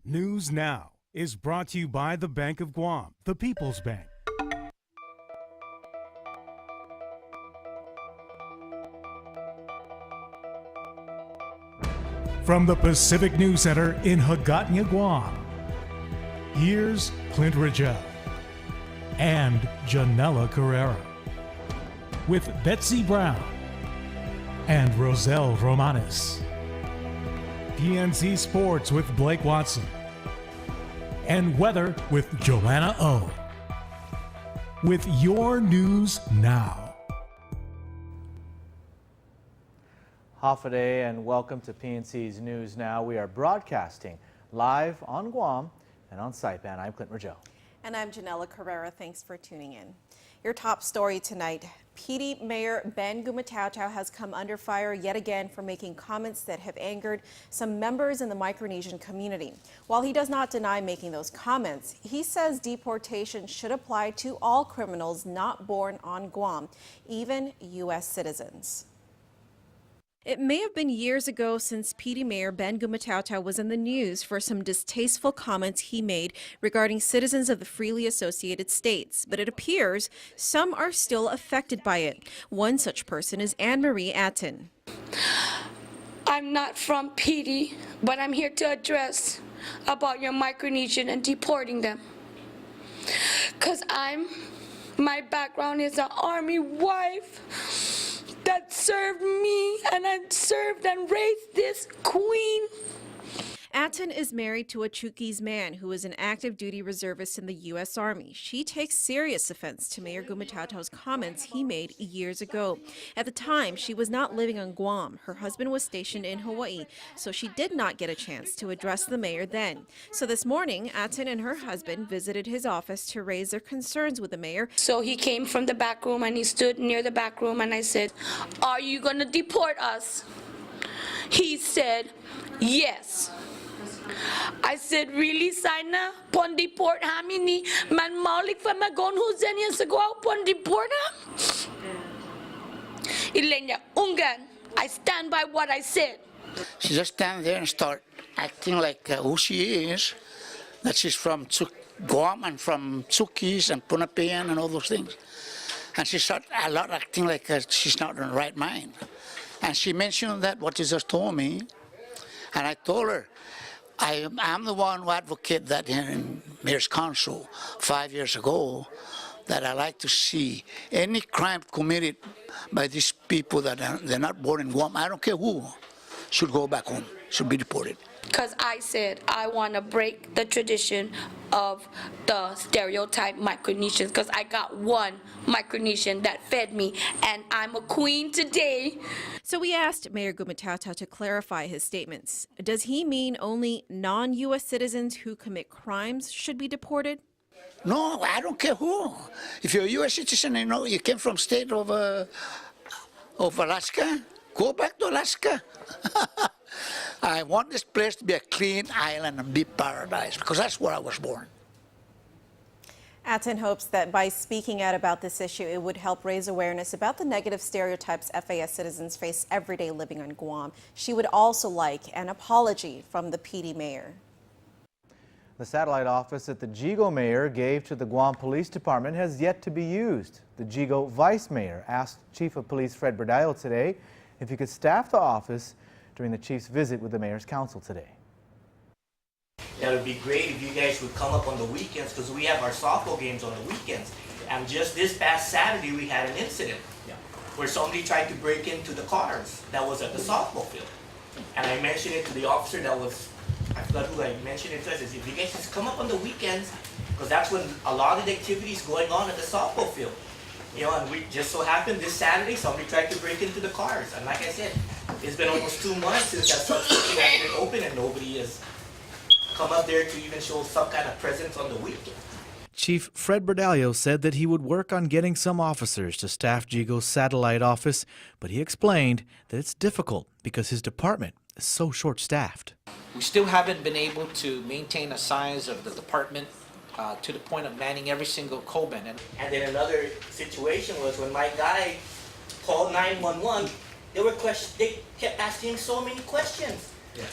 News Now is brought to you by the Bank of Guam, the People's Bank. From the Pacific News Center in Hagåtña, Guam, here's Clint Ridgell and Janella Carrera with Betsy Brown and Roselle Romanes. PNC Sports with Blake Watson, and weather with Joanna O. With your news now. Half a day and welcome to PNC's News Now. We are broadcasting live on Guam and on Saipan. I'm Clint Ridgell. And I'm Janella Carrera. Thanks for tuning in. Your top story tonight. PT Mayor Ben Gumatautau has come under fire yet again for making comments that have angered some members in the Micronesian community. While he does not deny making those comments, he says deportation should apply to all criminals not born on Guam, even U.S. citizens. It may have been years ago since PT Mayor Ben Gumatautau was in the news for some distasteful comments he made regarding citizens of the freely associated states, but it appears some are still affected by it. One such person is Anne-Marie Atten. I'm not from PT, but I'm here to address about your Micronesian and deporting them. Because my background is an Army wife that served me, and I served and raised this queen. Atten is married to a Chuukese man who is an active duty reservist in the U.S. Army. She takes serious offense to Mayor Gumatautau's comments he made years ago. At the time, she was not living on Guam. Her husband was stationed in Hawaii, so she did not get a chance to address the mayor then. So this morning, Atten and her husband visited his office to raise their concerns with the mayor. So he came from the back room and he stood near the back room and I said, "Are you going to deport us?" He said, "Yes." I said, "Really, Saina? Pon deport hamini man maulik fa magon huzenia sagwa pon deport ham?" Ilenya ungan, I stand by what I said. She just stand there and start acting like who she is, that she's from Guam and from Tsukis and Punapian and all those things. And she started acting like she's not in the right mind. And she mentioned that, what you just told me, and I told her, I'm the one who advocated that in Mayor's Council 5 years ago, that I like to see any crime committed by these people that they're not born in Guam, I don't care who, should go back home, should be deported. Because I said I want to break the tradition of the stereotype Micronesians, because I got one Micronesian that fed me, and I'm a queen today. So we asked Mayor Gumatautau to clarify his statements. Does he mean only non-U.S. citizens who commit crimes should be deported? No, I don't care who. If you're a U.S. citizen, you know, you came from state of Alaska, go back to Alaska. I want this place to be a clean island and be paradise, because that's where I was born. Atten hopes that by speaking out about this issue, it would help raise awareness about the negative stereotypes FAS citizens face every day living on Guam. She would also like an apology from the PD mayor. The satellite office that the Jigo mayor gave to the Guam Police Department has yet to be used. The Jigo vice mayor asked Chief of Police Fred Berdallo today if he could staff the office during the chief's visit with the mayor's council today. That would be great if you guys would come up on the weekends, because we have our softball games on the weekends. And just this past Saturday, we had an incident where somebody tried to break into the cars that was at the softball field. And I mentioned it to the officer that was, I forgot who I mentioned it to, I said, if you guys just come up on the weekends, because that's when a lot of the activities going on at the softball field. You know, and we just so happened this Saturday, somebody tried to break into the cars. And like I said, it's been almost 2 months since that substation has been open and nobody has come up there to even show some kind of presence on the weekend. Chief Fred Berdallo said that he would work on getting some officers to staff Jigo's satellite office, but he explained that it's difficult because his department is so short-staffed. We still haven't been able to maintain a size of the department to the point of manning every single Coben. And then another situation was when my guy called 911, they kept asking so many questions.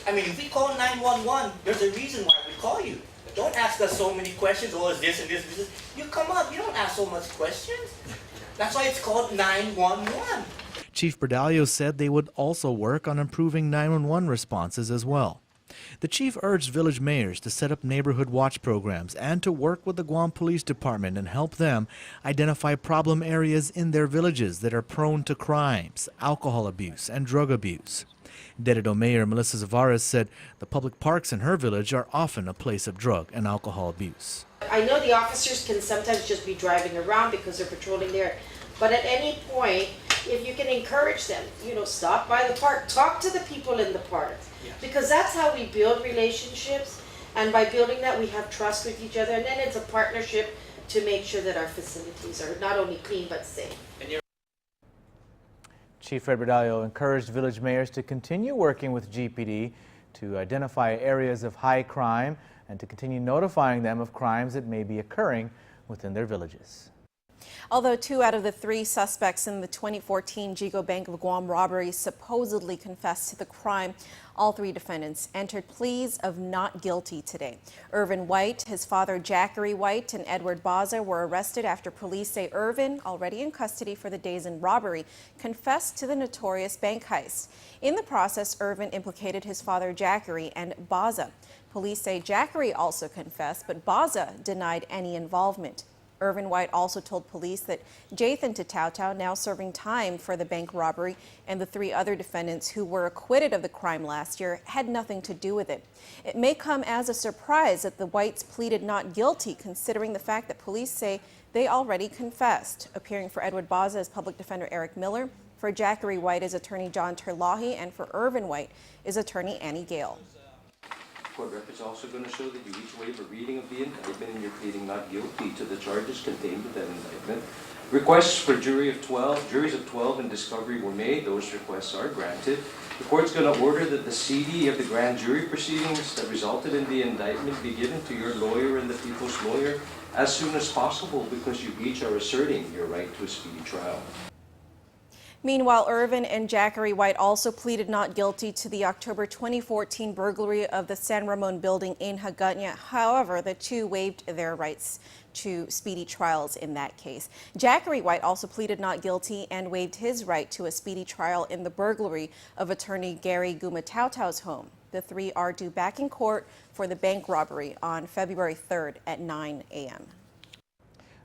I mean, if we call 911, there's a reason why we call you. Don't ask us so many questions. Oh, is this and this and this? You come up. You don't ask so much questions. That's why it's called 911. Chief Berdalio said they would also work on improving 911 responses as well. The chief urged village mayors to set up neighborhood watch programs and to work with the Guam Police Department and help them identify problem areas in their villages that are prone to crimes, alcohol abuse, and drug abuse. Dededo Mayor Melissa Zavares said the public parks in her village are often a place of drug and alcohol abuse. I know the officers can sometimes just be driving around because they're patrolling there, but at any point, if you can encourage them, stop by the park, talk to the people in the park, because that's how we build relationships, and by building that we have trust with each other, and then it's a partnership to make sure that our facilities are not only clean but safe. Chief Fred Berdalio encouraged village mayors to continue working with GPD to identify areas of high crime and to continue notifying them of crimes that may be occurring within their villages. Although 2 out of the 3 suspects in the 2014 Jigo Bank of Guam robbery supposedly confessed to the crime, all 3 defendants entered pleas of not guilty today. Irvin White, his father Jackery White, and Edward Baza were arrested after police say Irvin, already in custody for the days in robbery, confessed to the notorious bank heist. In the process, Irvin implicated his father Jackery and Baza. Police say Jackery also confessed, but Baza denied any involvement. Irvin White also told police that Jathan Tatautau, now serving time for the bank robbery, and the 3 other defendants who were acquitted of the crime last year had nothing to do with it. It may come as a surprise that the Whites pleaded not guilty, considering the fact that police say they already confessed. Appearing for Edward Baza is public defender Eric Miller, for Jackery White is attorney John Terlahi, and for Irvin White is attorney Annie Gale. Court record's also going to show that you each waive a reading of the indictment and you're pleading not guilty to the charges contained in that indictment. Requests for juries of 12 in discovery were made. Those requests are granted. The court's going to order that the CD of the grand jury proceedings that resulted in the indictment be given to your lawyer and the people's lawyer as soon as possible, because you each are asserting your right to a speedy trial. Meanwhile, Irvin and Jackery White also pleaded not guilty to the October 2014 burglary of the San Ramon building in Hagåtña. However, the 2 waived their rights to speedy trials in that case. Jackery White also pleaded not guilty and waived his right to a speedy trial in the burglary of attorney Gary Gumatautau's home. The 3 are due back in court for the bank robbery on February 3rd at 9 a.m.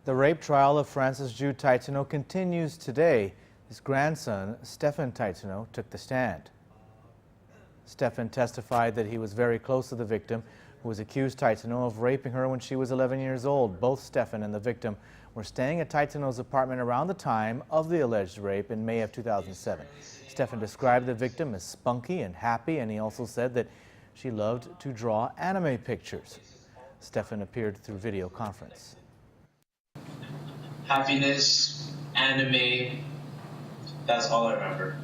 The rape trial of Francis Jude Taitano continues today. His grandson, Stefan Taitano, took the stand. Stefan testified that he was very close to the victim, who was accused Taitano of raping her when she was 11 years old. Both Stefan and the victim were staying at Taitano's apartment around the time of the alleged rape in May of 2007. Stefan described the victim as spunky and happy, and he also said that she loved to draw anime pictures. Stefan appeared through video conference. Happiness, anime, that's all I remember.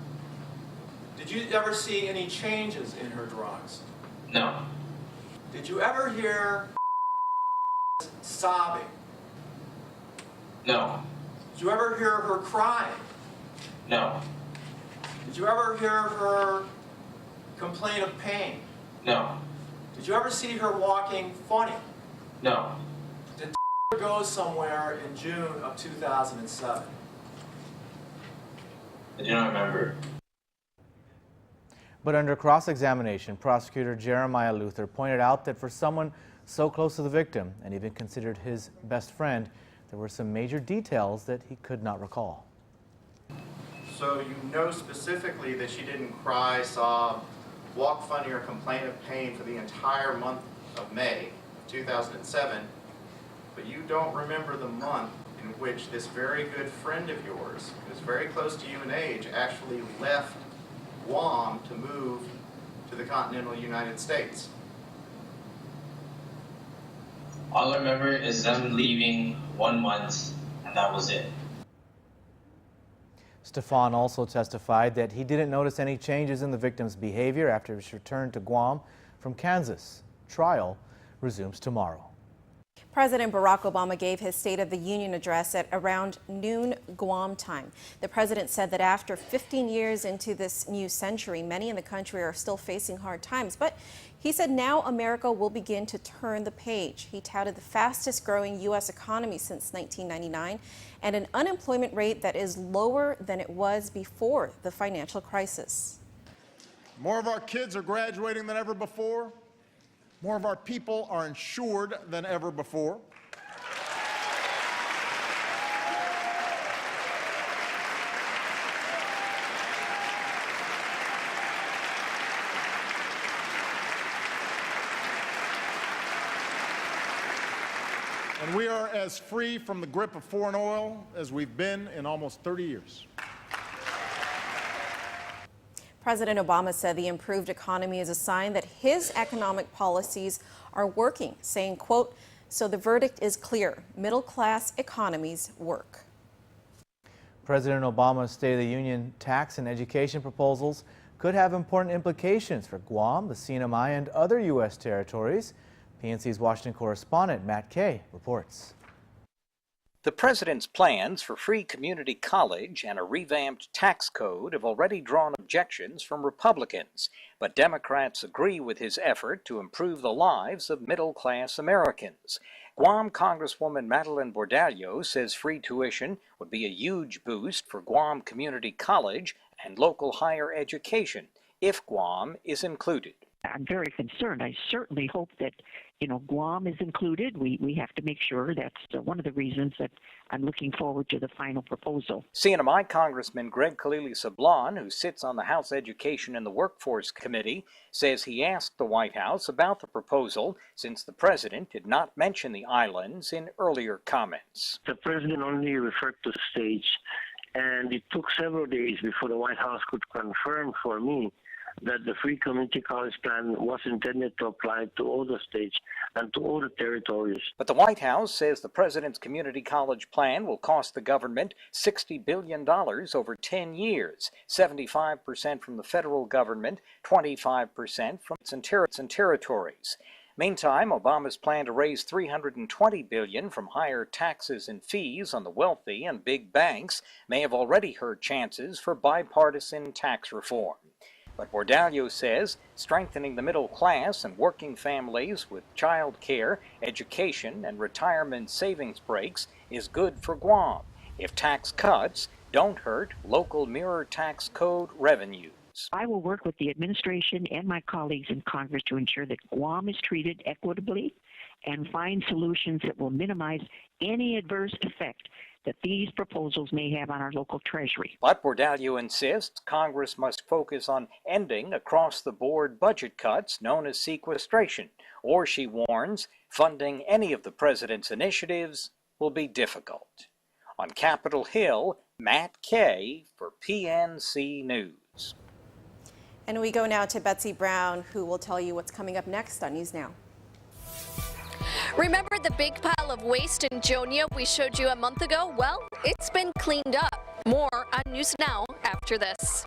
Did you ever see any changes in her drawings? No. Did you ever hear sobbing? No. Did you ever hear her crying? No. Did you ever hear her complain of pain? No. Did you ever see her walking funny? No. Did go somewhere in June of 2007? I do not remember. But under cross-examination, prosecutor Jeremiah Luther pointed out that for someone so close to the victim and even considered his best friend, there were some major details that he could not recall. So you know specifically that she didn't cry, sob, walk funny, or complain of pain for the entire month of May 2007, but you don't remember the month in which this very good friend of yours, who's very close to you in age, actually left Guam to move to the continental United States. All I remember is them leaving 1 month, and that was it. Stefan also testified that he didn't notice any changes in the victim's behavior after his return to Guam from Kansas. Trial resumes tomorrow. President Barack Obama gave his State of the Union address at around noon Guam time. The president said that after 15 years into this new century, many in the country are still facing hard times. But he said now America will begin to turn the page. He touted the fastest growing U.S. economy since 1999 and an unemployment rate that is lower than it was before the financial crisis. More of our kids are graduating than ever before. More of our people are insured than ever before. And we are as free from the grip of foreign oil as we've been in almost 30 years. President Obama said the improved economy is a sign that his economic policies are working, saying, quote, "So the verdict is clear. Middle-class economies work." President Obama's State of the Union tax and education proposals could have important implications for Guam, the CNMI, and other U.S. territories. PNC's Washington correspondent Matt Kay reports. The president's plans for free community college and a revamped tax code have already drawn objections from Republicans, but Democrats agree with his effort to improve the lives of middle-class Americans. Guam Congresswoman Madeline Bordallo says free tuition would be a huge boost for Guam Community College and local higher education if Guam is included. I'm very concerned. I certainly hope that, Guam is included. We have to make sure. That's one of the reasons that I'm looking forward to the final proposal. CNMI Congressman Greg Khalili-Sablan, who sits on the House Education and the Workforce Committee, says he asked the White House about the proposal since the president did not mention the islands in earlier comments. The president only referred to stage, and it took several days before the White House could confirm for me that the free community college plan was intended to apply to all the states and to all the territories. But the White House says the president's community college plan will cost the government $60 billion over 10 years, 75% from the federal government, 25% from its and territories. Meantime, Obama's plan to raise $320 billion from higher taxes and fees on the wealthy and big banks may have already hurt chances for bipartisan tax reform. But Bordallo says strengthening the middle class and working families with child care, education, and retirement savings breaks is good for Guam if tax cuts don't hurt local mirror tax code revenues. I will work with the administration and my colleagues in Congress to ensure that Guam is treated equitably and find solutions that will minimize any adverse effect that these proposals may have on our local treasury. But Bordallo insists Congress must focus on ending across-the-board budget cuts known as sequestration, or she warns funding any of the president's initiatives will be difficult. On Capitol Hill, Matt Kay for PNC News. And we go now to Betsy Brown, who will tell you what's coming up next on News Now. Remember the big pile of waste in Jonia we showed you a month ago? Well, it's been cleaned up. More on News Now after this.